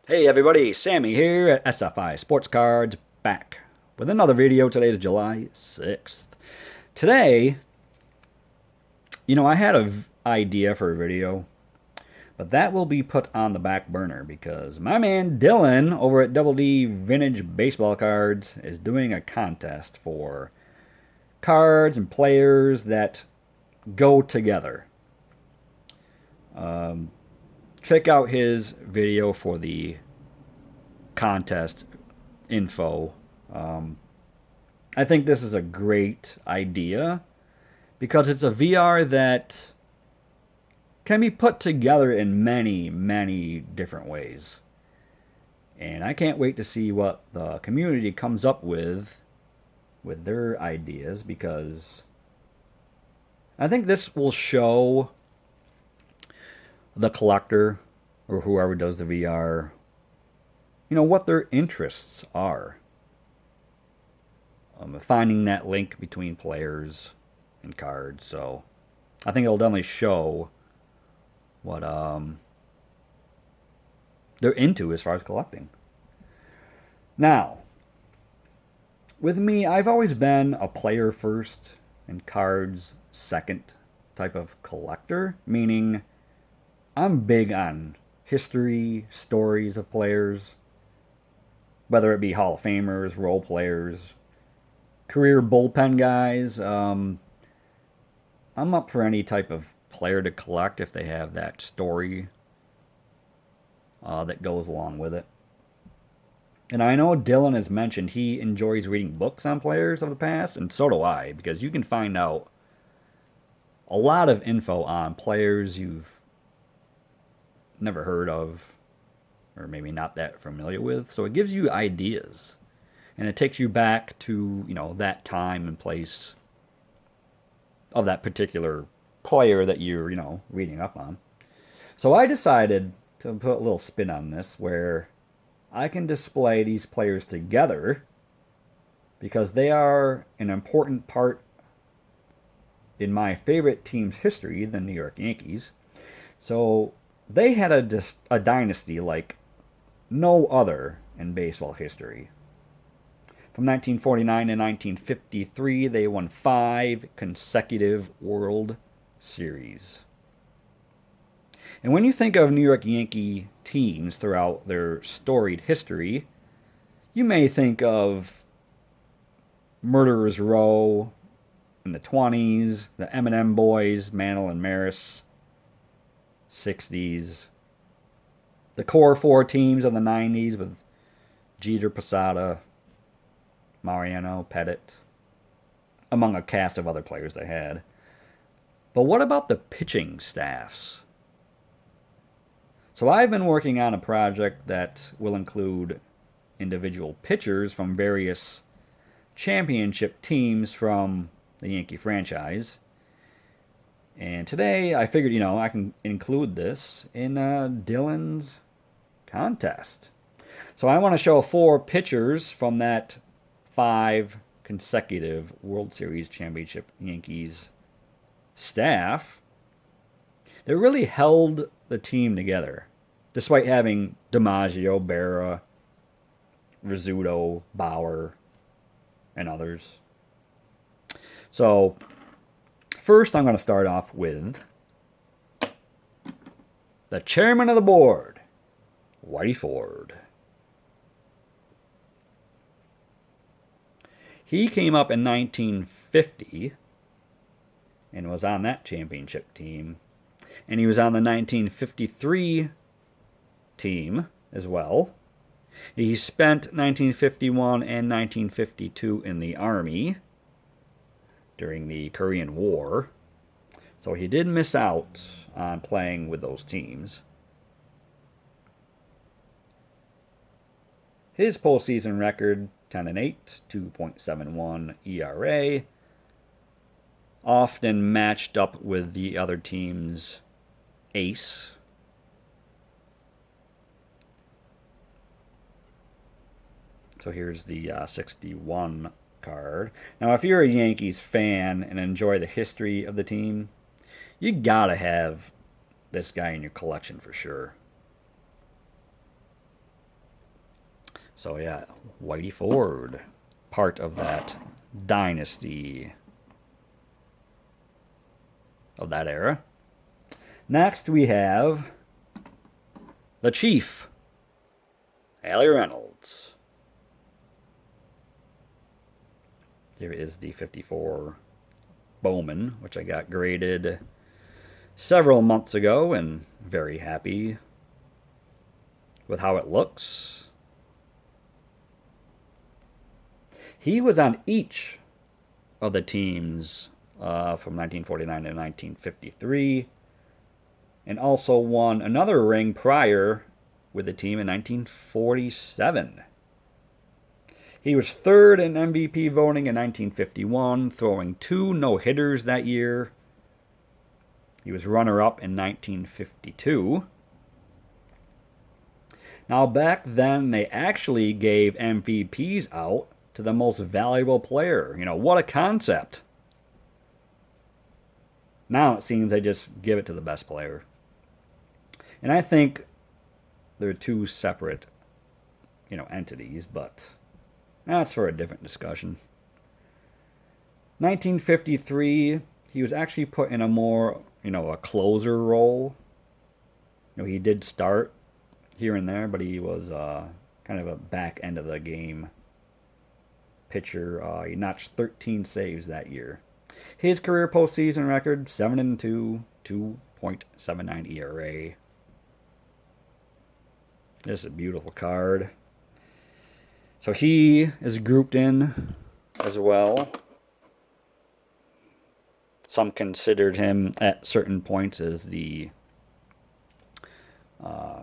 Hey everybody, Sammy here at SFI Sports Cards, back with another video. Today is July 6th. Today, I had an idea for a video, but that will be put on the back burner because my man Dylan over at Double D Vintage Baseball Cards is doing a contest for cards and players that go together. Um, Check out his video for the contest info. Um, I think this is a great idea because it's a VR that can be put together in many, many different ways. And I can't wait to see what the community comes up with their ideas because I think this will show the collector or whoever does the VR, what their interests are. Finding that link between players and cards. So I think it'll definitely show what they're into as far as collecting. Now, with me, I've always been a player first and cards second type of collector, meaning I'm big on history, stories of players, whether it be Hall of Famers, role players, career bullpen guys. I'm up for any type of player to collect if they have that story that goes along with it. And I know Dylan has mentioned he enjoys reading books on players of the past, and so do I, because you can find out a lot of info on players you've never heard of, or maybe not that familiar with. So it gives you ideas, and it takes you back to, that time and place of that particular player that you're, reading up on. So I decided to put a little spin on this where I can display these players together because they are an important part in my favorite team's history, the New York Yankees. So they had a dynasty like no other in baseball history. From 1949 to 1953, they won 5 consecutive World Series. And when you think of New York Yankee teams throughout their storied history, you may think of Murderers Row in the 20s, the M&M Boys, Mantle and Maris, 60s, the core 4 teams of the 90s with Jeter, Posada, Mariano, Pettit, among a cast of other players they had. But what about the pitching staffs? So I've been working on a project that will include individual pitchers from various championship teams from the Yankee franchise. And today I figured, I can include this in Dylan's contest. So I want to show 4 pitchers from that 5 consecutive World Series championship Yankees staff that really held the team together, despite having DiMaggio, Berra, Rizzuto, Bauer, and others. So first I'm going to start off with the chairman of the board, Whitey Ford. He came up in 1950 and was on that championship team. And he was on the 1953 team as well. He spent 1951 and 1952 in the Army during the Korean War. So he did miss out on playing with those teams. His postseason record, 10-8, 2.71 ERA, often matched up with the other team's ace. So here's the 61 card. Now, if you're a Yankees fan and enjoy the history of the team, you gotta have this guy in your collection for sure. So yeah, Whitey Ford, part of that dynasty of that era. Next we have the Chief, Allie Reynolds. Here is the 54 Bowman, which I got graded several months ago, and very happy with how it looks. He was on each of the teams from 1949 to 1953, and also won another ring prior with the team in 1947. He was third in MVP voting in 1951, throwing 2 no-hitters that year. He was runner-up in 1952. Now, back then, they actually gave MVPs out to the most valuable player. You know, what a concept. Now it seems they just give it to the best player. And I think they're 2 separate, entities, but that's for a different discussion. 1953, he was actually put in a more, a closer role. He did start here and there, but he was kind of a back end of the game pitcher. He notched 13 saves that year. His career postseason record, 7-2, 2.79 ERA. This is a beautiful card. So he is grouped in as well. Some considered him at certain points as the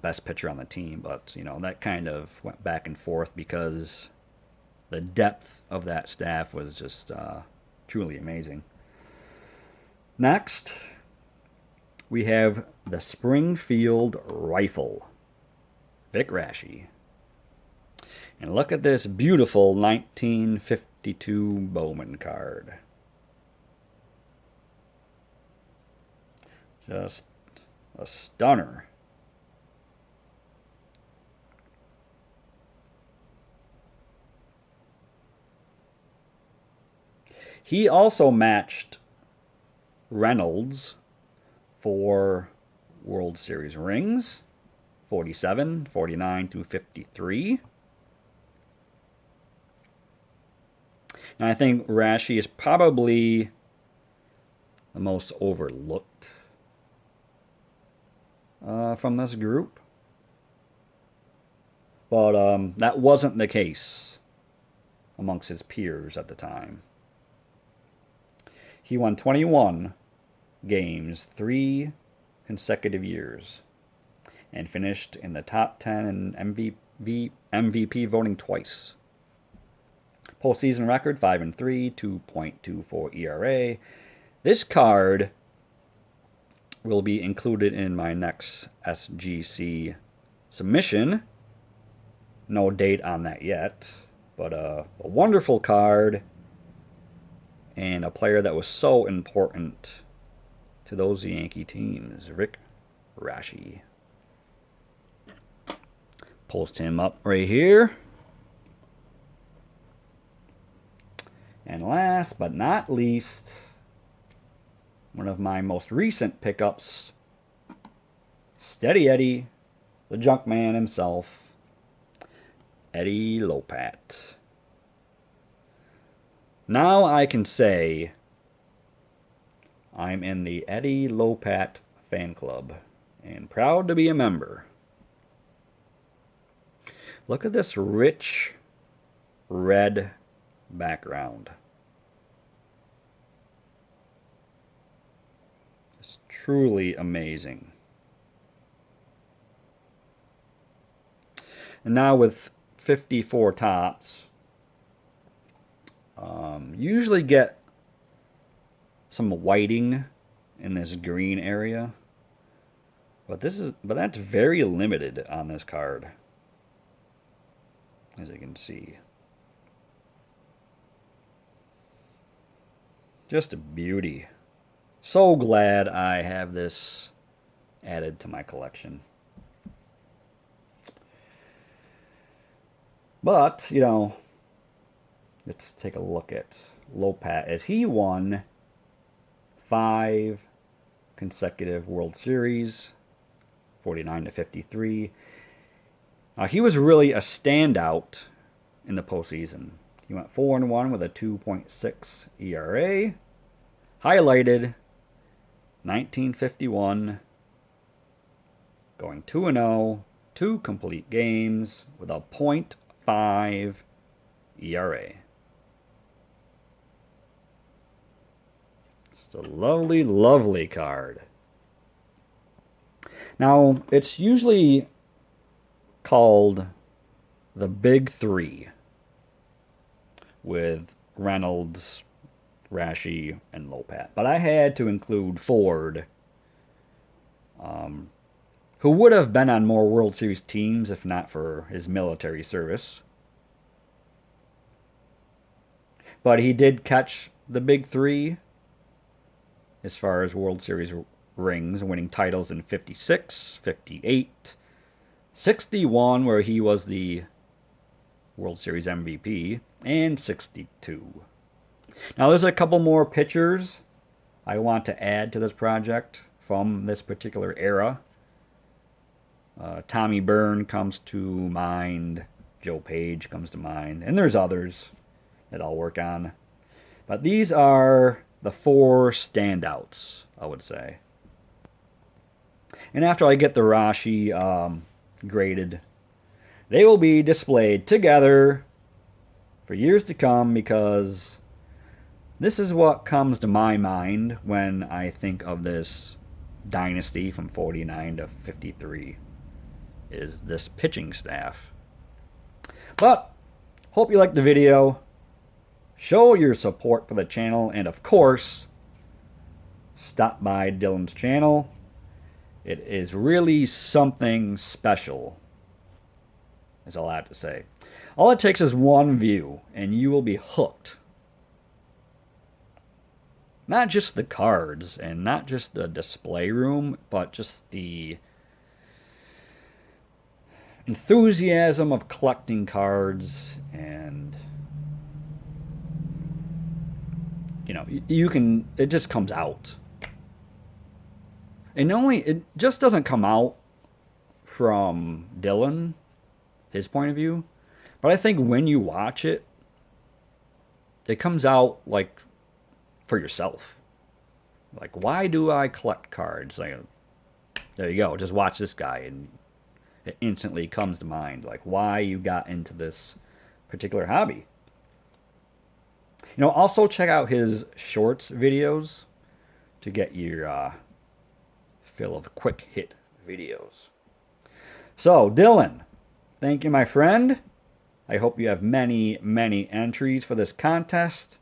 best pitcher on the team, but that kind of went back and forth because the depth of that staff was just truly amazing. Next, we have the Springfield Rifle, Vic Raschi. And look at this beautiful 1952 Bowman card. Just a stunner. He also matched Reynolds for World Series rings, 47, 49 through 53. And I think Raschi is probably the most overlooked from this group. But that wasn't the case amongst his peers at the time. He won 21 games 3 consecutive years and finished in the top 10 in MVP voting twice. Postseason record 5-3, 2.24 ERA. This card will be included in my next SGC submission. No date on that yet, but a wonderful card and a player that was so important to those Yankee teams, Vic Raschi. Post him up right here. And last but not least, one of my most recent pickups, Steady Eddie, the junk man himself, Eddie Lopat. Now I can say I'm in the Eddie Lopat fan club and proud to be a member. Look at this rich red background. It's truly amazing. And now with 54 tops, usually get some whiting in this green area, but that's very limited on this card, as you can see. Just a beauty. So glad I have this added to my collection. But, let's take a look at Lopat as he won 5 consecutive World Series, 49 to 53. He was really a standout in the postseason. He went 4-1 with a 2.6 ERA. Highlighted 1951, going 2-0, 2 complete games with a .5 ERA. Just a lovely, lovely card. Now, it's usually called the Big Three with Reynolds, Rashi, and Lopat. But I had to include Ford, who would have been on more World Series teams if not for his military service. But he did catch the Big Three as far as World Series rings, winning titles in 56, 58, 61, where he was the World Series MVP, and 62. Now, there's a couple more pitchers I want to add to this project from this particular era. Tommy Byrne comes to mind. Joe Page comes to mind. And there's others that I'll work on. But these are the 4 standouts, I would say. And after I get the Rashi graded, they will be displayed together for years to come, because this is what comes to my mind when I think of this dynasty from 49 to 53, is this pitching staff. But hope you liked the video. Show your support for the channel, and of course, stop by Dylan's channel. It is really something special, is all I have to say. All it takes is one view, and you will be hooked. Not just the cards, and not just the display room, but just the enthusiasm of collecting cards. And it just comes out. And it just doesn't come out from Dylan, his point of view, but I think when you watch it, it comes out like for yourself. Like, why do I collect cards? Like, there you go, just watch this guy and it instantly comes to mind, like, why you got into this particular hobby. Also check out his shorts videos to get your fill of quick hit videos. So, Dylan, thank you, my friend. I hope you have many, many entries for this contest.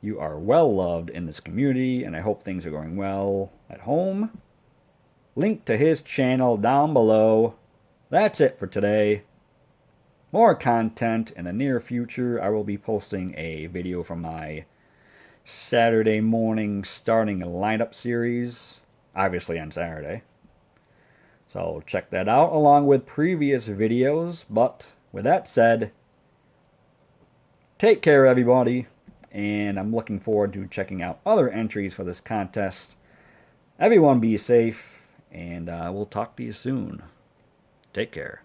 You are well loved in this community, and I hope things are going well at home. Link to his channel down below. That's it for today. More content in the near future. I will be posting a video from my Saturday morning starting lineup series, obviously on Saturday. So check that out along with previous videos. But with that said, take care, everybody, and I'm looking forward to checking out other entries for this contest. Everyone be safe, and we'll talk to you soon. Take care.